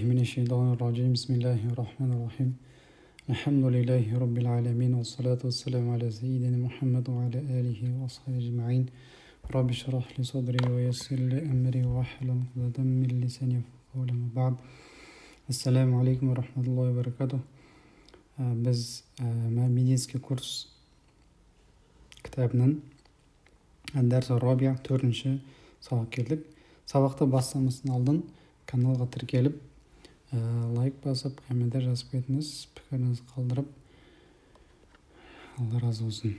من الشيطان الرجيم بسم الله الرحمن الرحيم الحمد لله رب العالمين والصلاة والسلام على سيدنا محمد وعلى آله وصحبه أجمعين رب اشرح لي صدري ويسر لي أمري واحلل عقدة من لساني يفقهوا قولي أما بعد السلام عليكم ورحمة الله وبركاته. Biz медицинский курс кітабынан дәрс рабия 4-ші сабақ келдік. Сабақты бастамастан алдын каналға тіркеліп, лайк басып, комментарий жазып кетіңіз, пікіріңізді қалдырып, Алла разы болсын.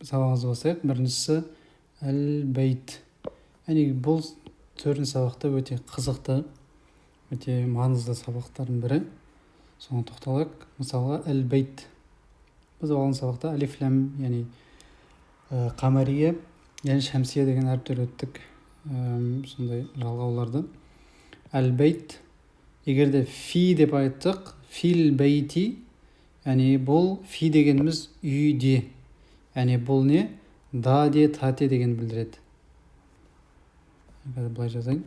Сабағымызды бастайық. Біріншісі әл-бейт. Бұл 4-ші сабақта өте қызықты, өте маңызды сабақтардың бірі. Соған тоқталайық. Мысалға әл-бейт. Біз оған сабақта алиф-лам, қамария, шәмсия деген әріптер өттік. Сондай жалғауларды. Әл-бейт. Егерде фи деп айттық, фил бейти, бұл фи дегеніміз үйде. Бұл не? Да де, тате деген білдіреді. Бұлай жазайын.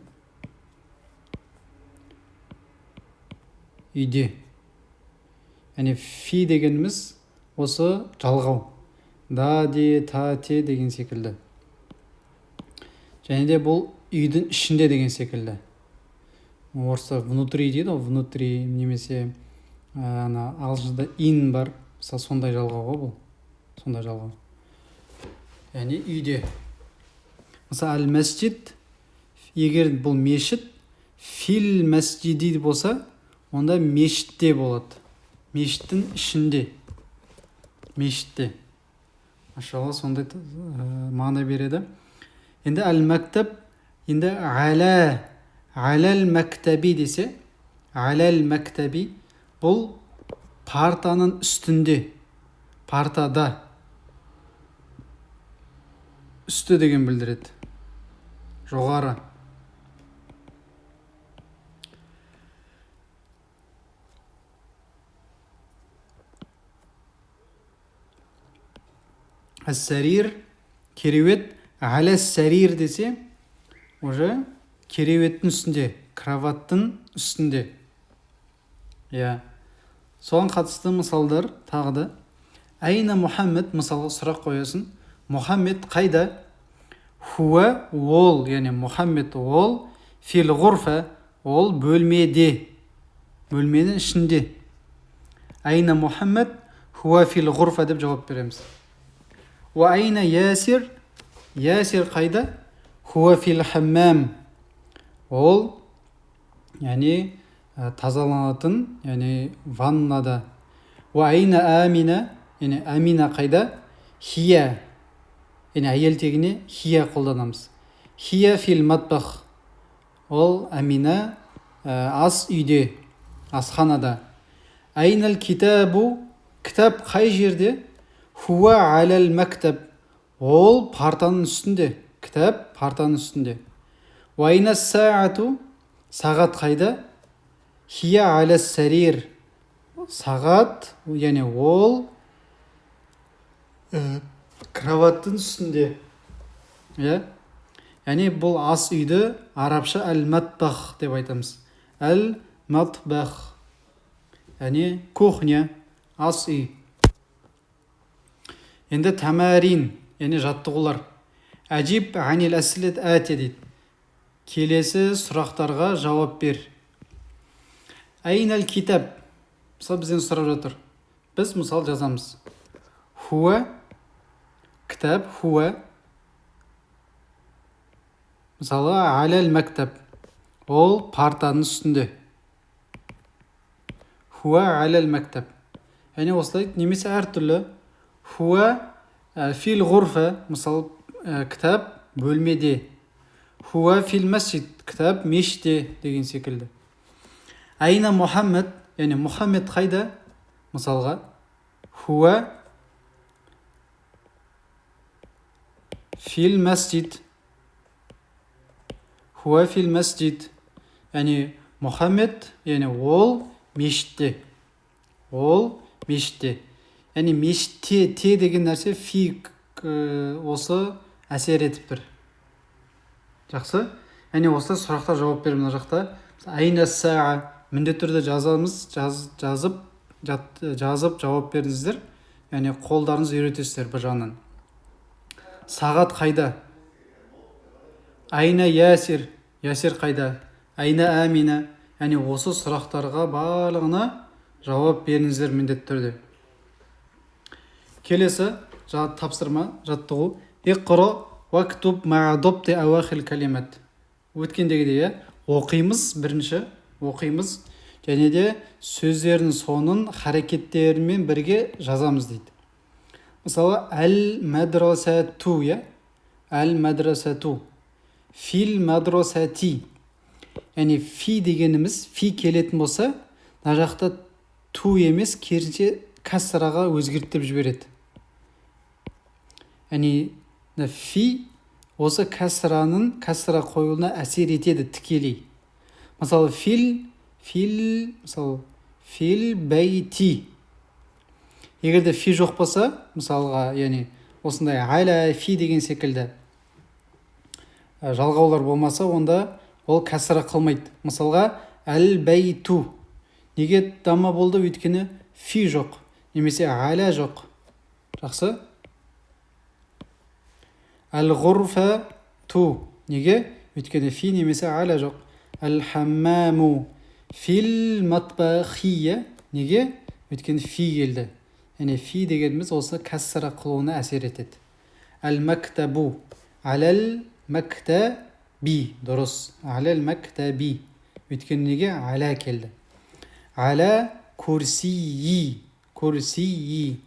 Үйде. Фи дегеніміз осы жалғау. Да де, тате деген секілді. Және де бұл үйдің ішінде деген секілді. Орыста внутри дейді, внутри немесе ағылшында ин бар. Сондай жалғауға бұл. Сондай жалғау. Үйде. Мысалы әл-мәсжид, егер бұл мешіт, фил мәсжиди болса, онда мешітте болады. Мешіттің ішінде. Мешітте. Машалла, сондай мағына береді. Енді әл-мәктәб, енді әл-мәктәби десе, әл-мәктәби, бұл партаның үстінде, партада. Үсті деген білдіреді. Жоғары. Әс-сәрир, кереует, әл-сәрир десе, уже кереуеттің үстінде, кроваттың үстінде. Соған қатысты мысалдар тағыды. Айна Мұхаммед, мысалға сұрақ қоясын. Мұхаммед қайда? Хуа, ол, Мұхаммед ол, фил ғұрфа, ол бөлмеде. Бөлменің ішінде. Айна Мұхаммед, хуа фил ғұрфа деп жауап береміз. Ва айна Ясир, Ясир қайда? Хуа фил хаммам, ол, тазаланатын, ваннада. Ва айна Амина, Амина қайда? Хия, әйел тегіне хия қолданамыз. Хия фил матбах, ол Амина ас үйде, асханада. Айнал китабу, кітап қай жерде? Хуа алал мәктәб, ол партаның үстінде. Кітап партаның үстінде. Ва айна саату, сағат қайда? Хия алас сарир, сағат, ол кроваттың үстінде. Бұл ас үйді арабша әл-матбах деп айтамыз. Әл-матбах, кухня, ас үй. Енді тәмәрин, жаттығулар. Әжиб әнил әсілет әте дейді. Келесі сұрақтарға жауап бер. Айнал китаб, мысалы бізден сұрап жатыр. Біз мысал жазамыз. Хуа, кітап, хуа. Мысалы, алал мәктәб, ол партаның үстінде. Хуа алал мәктәб. Осылай, немесе әртүрлі. Хуа фил ғұрфа, мысалы, кітап бөлмеде. Хуа фил мәсжид, кітап мешітте деген секілді. Айна Мұхаммед, Мұхаммед қайда? Мысалға, хуа фил мәсжид. Хуа фил мәсжид. Мұхаммед, ол мешітте. Ол мешітте. Мешітте, те деген нәрсе фи осы әсер етіп тұр. Жақсы? Осы сұраққа жауап беріп мына жақта. Айна саа, міндетті түрде жазып жауап беріңіздер. Яғни қолдарыңызды үйретесіздер бір жағынан. Сағат қайда? Айна Ясир, Ясир қайда? Айна Амина. Яғни осы сұрақтарға барлығына жауап беріңіздер міндетті түрде. Келесі тапсырма, жаттығу. Иқра вактуб ма'a добти ауахил калимат. Өткендегідей, оқимыз бірінші, оқимыз, және де сөздердің соңын харекеттерімен бірге жазамыз дейді. Мысалы, әл-мадрасату, әл-мадрасату, фил-мадрасати. Яғни фи дегеніміз, фи келетін болса, мына жақта ту емес, керісінше кәсраға өзгертіп жібереді. Яғни фи осы кәсра қойылуына әсер етеді тікелей. Мысалы, фил бәйти. Егерде фи жоқ болса, мысалға, яғни осындай айла фи деген секілді жалғаулар болмаса, онда ол кәсра қылмайды. Мысалға, әл-бәйту. Неге дама болды? Өйткені фи жоқ, немесе айла жоқ. Жақсы? Әл-ғурфату. Неге? Өйткені фи немесе айла жоқ. Әл-хаммаму. Фил-матбахия. Неге? Өйткені фи келді. Яғни фи дегеніміз осы кәсра қылуына әсер етеді. Әл-мактабу. Әл-мактаби. Дұрыс. Әл-мактаби. Өйткені неге? Аля келді. Аля курсии. Курсии.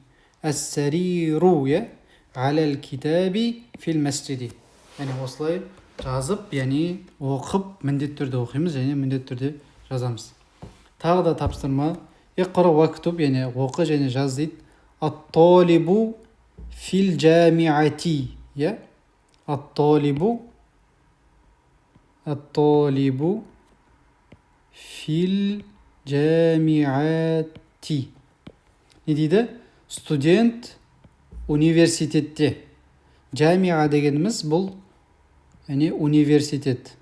Әс-сариру. Әл-китаби фил-мәсджиди. Яғни осылай жазып, яғни оқып, міндетті түрде оқимыз, және міндетті түрде жазамыз. Тағы да тапсырма. Иқра вактуб, яғни оқы және жаз дейді. Ат-талибу фил-джамиати. Ат-талибу фил-джамиати. Не дейді? Студент университетте. Джамиа дегеніміз бұл университет.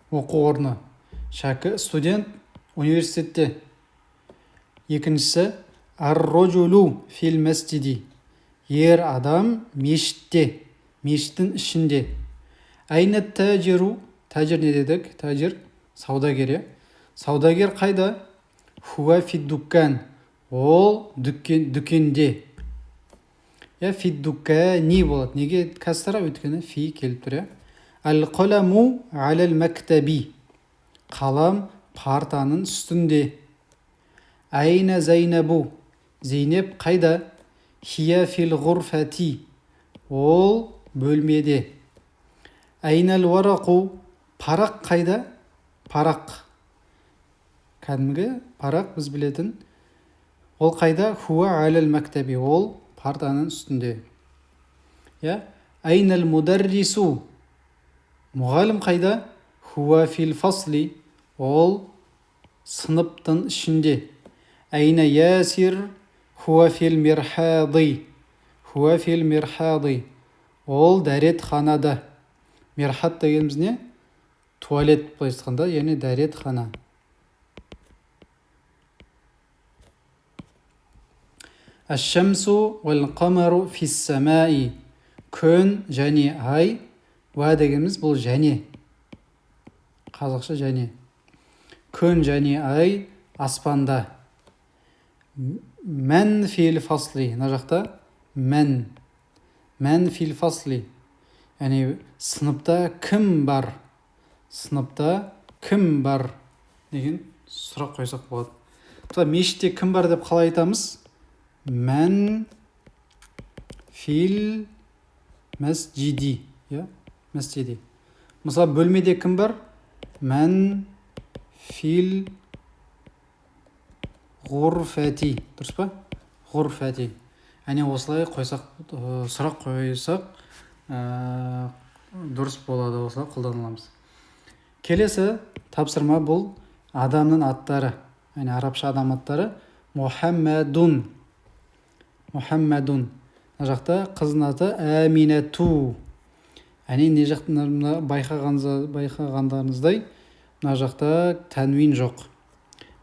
Оқу орны. Студент университетте. Екіншісі ар-роджулу фил мәсджиди. Ер адам мешітте, мешіттің ішінде. Айна тәжиру. Тәжір не дедік? Тәжір саудагер. Саудагер қайда? Хуа фиддуккан. Ол дүкенде. Фиддуккани болады. Неге кәсра? Өйткені фи келіп тұр. Әл-қаламу әл-мәктаби. Қалам партаның үстінде. Айна Зайнабу. Зейнеп қайда? Хия фил-ғурфати. Ол бөлмеде. Айнал-варақу. Парақ қайда? Парақ. Кәдімгі парақ біз білетін. Ол қайда? Хуа әл-мәктаби. Ол партаның үстінде. Айнал-мударрису. Мұғалім қайда? Хуа фил-фасли. Ол сыныптың ішінде. Айна Ясир. Хуа фил-мирхади. Хуа фил-мирхади. Ол дәретханада. Мирхат дегеніміз не? Туалет былай айтқанда, яғни дәретхана. Әш-шамсу вәл-қамару фис-самаи. Күн және ай. Уа дегеніміз бұл және. Қазақша және. Күн және ай аспанда. Мән фил-фасли. Мына жақта мән. Мән фил-фасли. Яғни сыныпта кім бар? Сыныпта кім бар? Деген сұрақ қойсақ болады. Мешітте кім бар деп қалай айтамыз? Мән фил мәсджиди. Мәсджиди. Мысалы, бөлмеде кім бар? Мән фил ғурфати. Дұрыс па? Ғурфати. Әне осылай қойсақ, сұрақ қойсақ, дұрыс болады, осылай қолданыламыз. Келесі тапсырма бұл адамның аттары. Әне арабша адам аттары. Мухаммадун. Мухаммадун. Мына жақта қыздың аты Әминату. не жақта мына байқағандарыңыздай мына жақта тәнвин жоқ.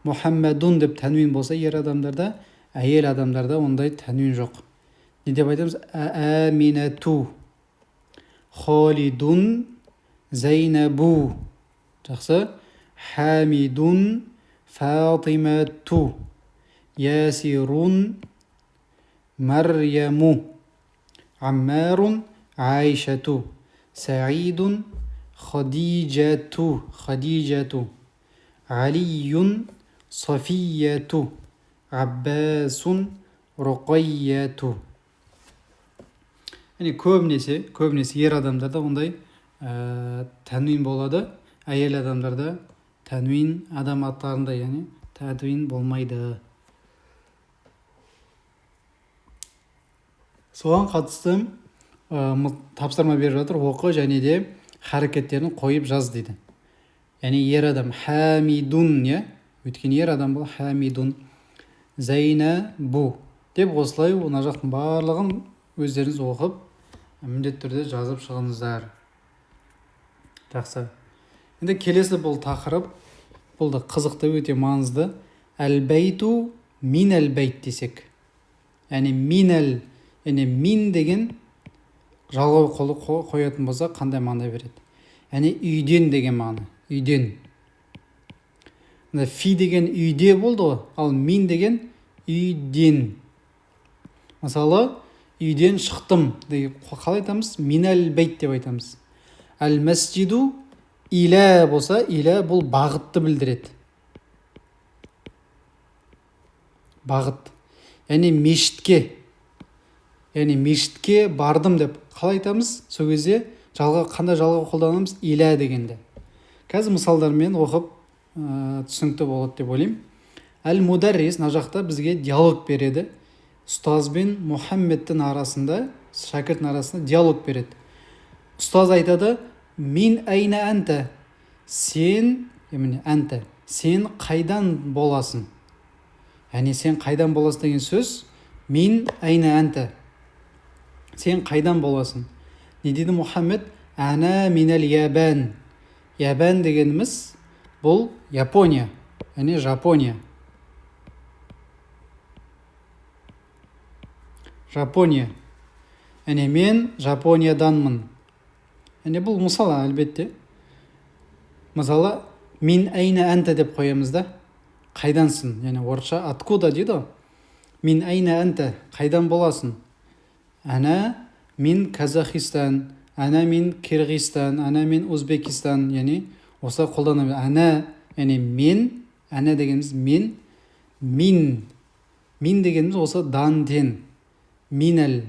Мұхаммадун деп тәнвин болса ер адамдарда, әйел адамдарда ондай тәнвин жоқ. Не деп айтамыз? Әминату, Холидун, Зайнабу. Жақсы. Хамидун, Фатимату, Ясирун, Марьяму, Аммарун, Айшату, Саидун, Хадижату, Алиюн, Софияту, Аббасун, Руқайяту. Көбінесе ер адамдарда ондай тәнвин болады, әйел адамдарда тәнвин, адам аттарында тәнвин болмайды. Соған қатысты тапсырма беріп жатыр, оқы және де харекеттерін қойып жаз дейді. Ер адам хамидун, өйткені ер адам бұл хамидун. Зайнабу деп осылай мына жақтың барлығын өздеріңіз оқып, міндетті түрде жазып шығыңыздар. Жақсы. Енді келесі бұл тақырып, бұл да қызықты, өте маңызды. Әл-бәйту мин әл-бәйт десек. Мин деген жалғау қоятын болса қандай мағына береді? Үйден деген мағына. Үйден. Фи деген үйде болды ғой, ал мин деген үйден. Мысалы, үйден шықтым деп қалай айтамыз? Мин әл-бәйт деп айтамыз. Әл-мәсджиду иля болса, иля бұл бағытты білдіреді. Бағыт. Мешітке бардым деп қалай айтамыз? Сол кезде қандай жалғау қолданамыз? Иля дегенде. Қазір мысалдармен оқып түсінікті болады деп ойлаймын. Әл-мударрис мына жақта бізге диалог береді. Ұстаз бен Мұхаммедтің арасында, шәкірттің арасында диалог береді. Ұстаз айтады: "Мин айна анта?" Сен қайдан боласың? Сен қайдан боласың деген сөз мин айна анта. Сен қайдан боласың? Не дейді Мұхаммед? Ана минал ябан. Ябан дегеніміз бұл Япония, Жапония. Жапония. Мен Жапонияданмын. Бұл мысал, әлбетте. Мысалы, мин айна анта деп қоямыз да. Қайдансың? Орысша откуда дейді. Мин айна анта, қайдан боласың? Ана мин Казахстан, ана мин Киргизстан, ана мин Өзбекистан. Осылай қолданамыз. Ана, мен, ана дегеніміз мен, мин дегеніміз осы дантен. Минал.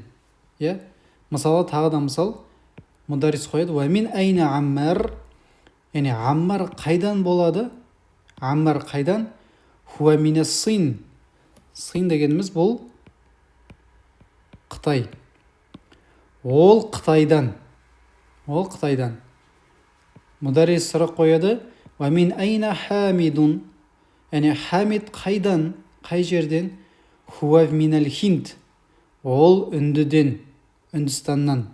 Мысалы, тағы да мысал, мұдаррис қояды. Ва мин айна Аммар. Аммар қайдан болады? Аммар қайдан? Хуа мина Син. Син дегеніміз бұл Қытай. Ол Қытайдан. Мұдаррис сұрақ қояды. Ва мин айна Хамидун. Хамид қайдан? Қай жерден? Хуа минал Хинд. Ол Үндіден, Үндістаннан.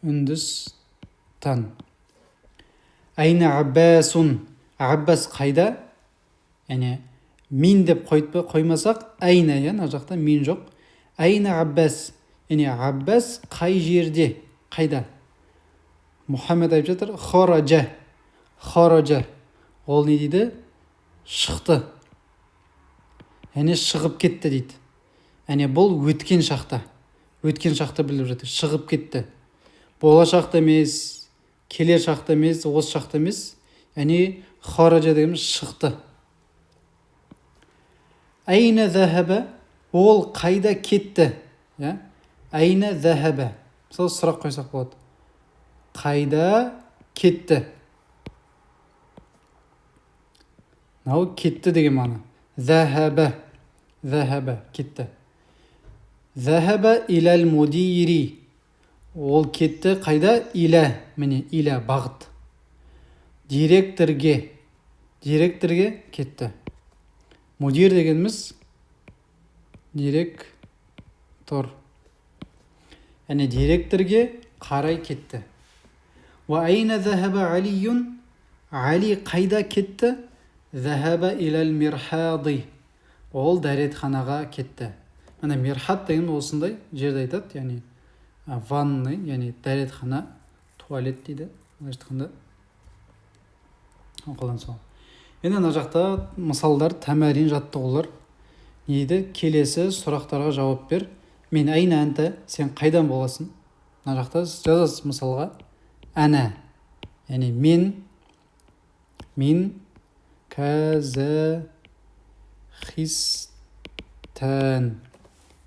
Үндістан. Айна Аббасун. Аббас қайда? Мин деп қоймасақ, айна, мына жақта мин жоқ. Айна Аббас. Аббас қай жерде? Қайда? Мұхаммед айтып жатыр, Хараджа. Ол не дейді? Шықты. Шығып кетті дейді. Бұл өткен шақта біліп жатыр. Шығып кетті. Болашақта емес, келер шақта емес, осы шақта емес. Хараджа дегеніміз шықты. Айна захаба. Ол қайда кетті? Айна захаба. Мысалы сұрақ қойсақ болады. Қайда кетті? Кетті деген мағына. Захаба, кетті. Захаба илал мудири. Ол кетті қайда? Иля, иля, бағыт. Директорге кетті. Мудир дегеніміз директор. яғни директорге қарай кетті. Ва айна захаба алиюн, Али қайда кетті? Захаба илал мирхади, ол дәретханаға кетті. Мына мирхат деген осындай жерді айтады, яғни ванный, яғни дәретхана, туалет дейді. Былайша айтқанда оқылған сол. Енді мына жақта мысалдар, тәмәрин, жаттығулар. Не дейді? Келесі сұрақтарға жауап бер. Мен айна әнті, сен қайдан боласың? Мына жақта жазасыз мысалға. Әнә, яғни мен Казахстан.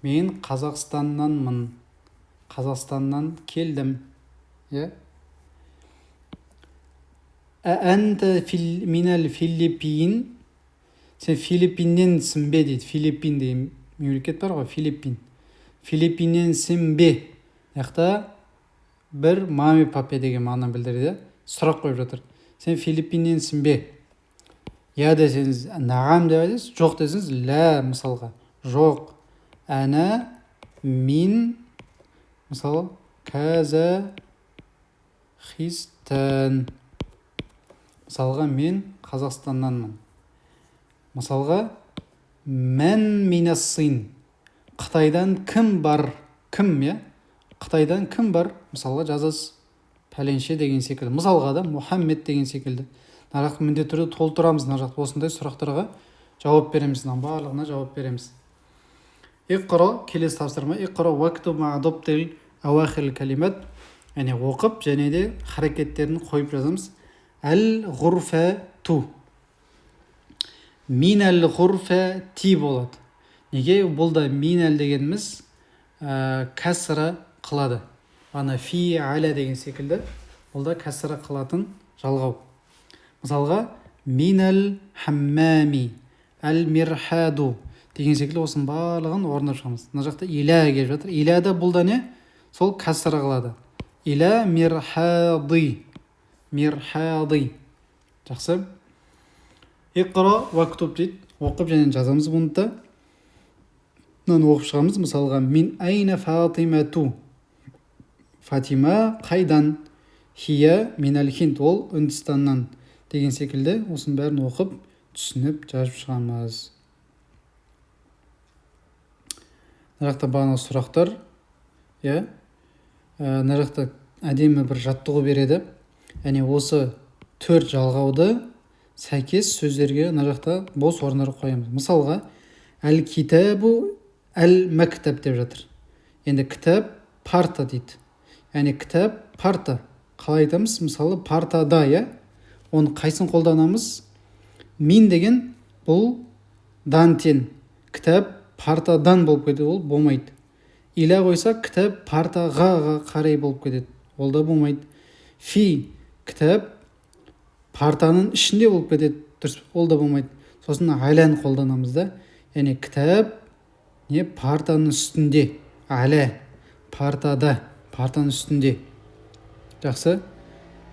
Мен Қазақстаннанмын. Қазақстаннан келдім. Әнті минал Филиппин. Сен Филиппинненсің бе дейді. Филиппин деген мемлекет бар ғой, Филиппин. Филиппинненсің бе? Яқта бір маме папе деген мағына білдіреді. Сұрақ қойып жатыр. Сен Филиппинненсің бе? Я десеңіз нағам деп айтасыз, жоқ десеңіз лә, мысалға. Жоқ. Әнә мин, мысалы, Казахстан. Мысалға, мен Қазақстаннанмын. Мысалға, мән минассин. Қытайдан кім бар? Кім, я? Қытайдан кім бар? Мысалға жазасыз пәленше деген секілді. Мысалға да Мұхаммед деген секілді. Нарақты міндетті түрде толтырамыз. Нарақты осындай сұрақтарға жауап береміз. Барлығына жауап береміз. Иқра, келесі тапсырма. Иқра уактуб мa'дабтил ауахил калимат. Яғни оқып және де харекеттерін қойып жазамыз. Әл-ғурфату. Минәл-ғурфати болады. Неге? Бұл да минәл дегеніміз кәсіра қылады. Ана фи-аля деген секілді. Бұл да кәсіра қылатын жалғау. Мысалға, минәл-хаммами, әл-мирхаду деген секілді осының барлығын орындап шығамыз. Мына жақта иля келіп жатыр. Иляда бұл да не? Сол кәсіра қылады. Иля мирхади. Мирхади. Жақсы. Иқра уактуб дейді. Оқып және жазамыз бұны да. Мынаны оқып шығамыз. Мысалға, мин айна фатимату. Фатима қайдан? Хия минәл хинд, ол Үндістаннан деген секілді осының бәрін оқып, түсініп жазып шығамыз. Мына жақта бағана сұрақтар. Мына жақта әдемі бір жаттығу береді. Яғни осы 4 жалғауды сәйкес сөздерге мына жақта бос орындар қоямыз. Мысалға, әл-китабу әл-мәктәб деп жатыр. Енді кітап парта дейді. Яғни кітап парта. Қалай айтамыз? Мысалы, партада, оны қайсын қолданамыз? Мин деген бұл дантен. Кітап партадан болып кетеді, ол болмайды. Иля қойса, кітап партаға қарай болып кетеді, ол да болмайды. Фи, кітап партаның ішінде болып кетеді, дұрыс, ол да болмайды. Сосын алян қолданамыз да. Яғни кітап партаның үстінде. Аля, партада, партаның үстінде. Жақсы.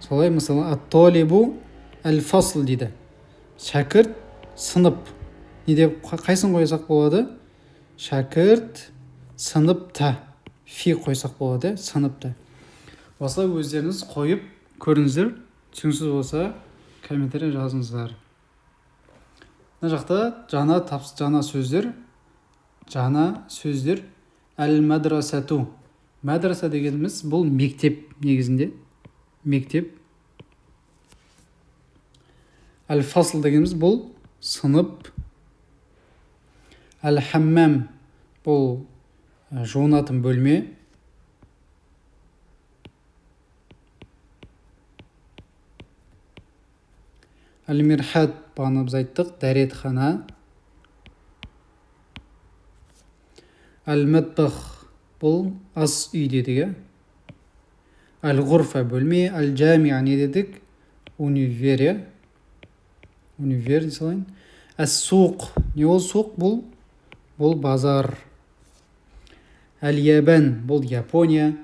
Солай, мысалы, ат-талибу әл-фасл дейді. Шәкірт сынып. Не деп қайсын қойсақ болады? Шәкірт сыныпта. Фи қойсақ болады, сыныпта. Осылай өздеріңіз қойып көріңіздер. Түсініксіз болса, комментарий жазыңыздар. Мына жақта жаңа сөздер. Жаңа сөздер. Әл-мадрасату. Мадраса дегеніміз бұл мектеп негізінде. Мектеп. Әл-фасл дегеніміз бұл сынып. Әл-хаммам бұл жуынатын бөлме. Әл-мирхат бағана біз айттық, дәретхана. Әл-мәтбах бұл ас үй дедік. Әл-ғурфа бөлме. Әл-джамиа не дедік? Универ. Универ десалайын. Әс-суқ. Не ол суқ? Бұл базар. Әл-ябан бұл Япония.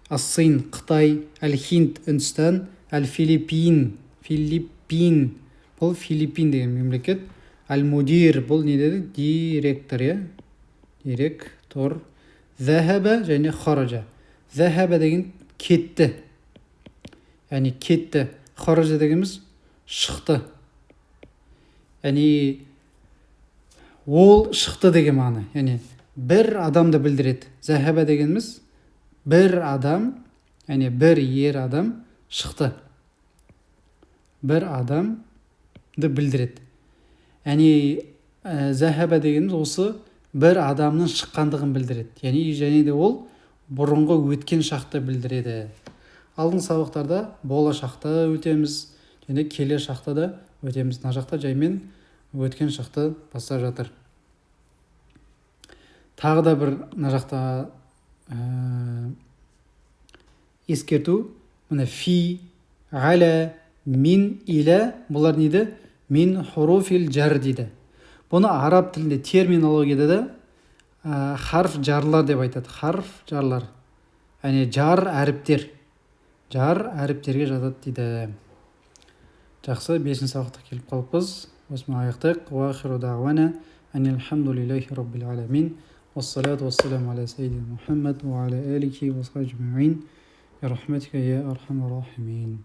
Ас-син Қытай. Әл-хинд Үндістан. Әл-филиппин. Филиппин бұл Филиппин деген мемлекет. Әл-мудир бұл не дедік? Директор. Директор. Захаба және хараджа. Зәһәбә деген кетті. Яғни кетті. Хаража дегеніміз шықты. Яғни ол шықты деген мағына. Яғни бір адамды білдіреді. Зәһәбә дегеніміз бір адам, яғни бір ер адам шықты. Бір адамды білдіреді. Яғни зәһәбә дегеніміз осы бір адамның шыққандығын білдіреді. Яғни және де ол бұрынғы өткен шақты білдіреді. Алдыңғы сабақтарда болашақта өтеміз, және келер шақта да өтеміз. Мына жақта жаймен өткен шақты бастап жатыр. Тағы да бір мына жақта ескерту. Міне фи, аля, мин, иля, бұлар нейді? Мин хуруфил жар дейді. Бұны араб тілінде терминологияда да харф жарлар деп айтады. Харф жарлар. Яғни жар әріптер. Жар әріптерге жатады дейді. Жақсы, 5-ші сабақта келіп қалыппыз. Осымен аяқтайық. Ва ахиру дa'вана анил хамдулиллахи rabbil alamin. Вассалату вассаламу аля саййидина Мухаммад ва аля алихи ва сахбихи ажмаин. Bi rahmatika ya arhamar rahimin.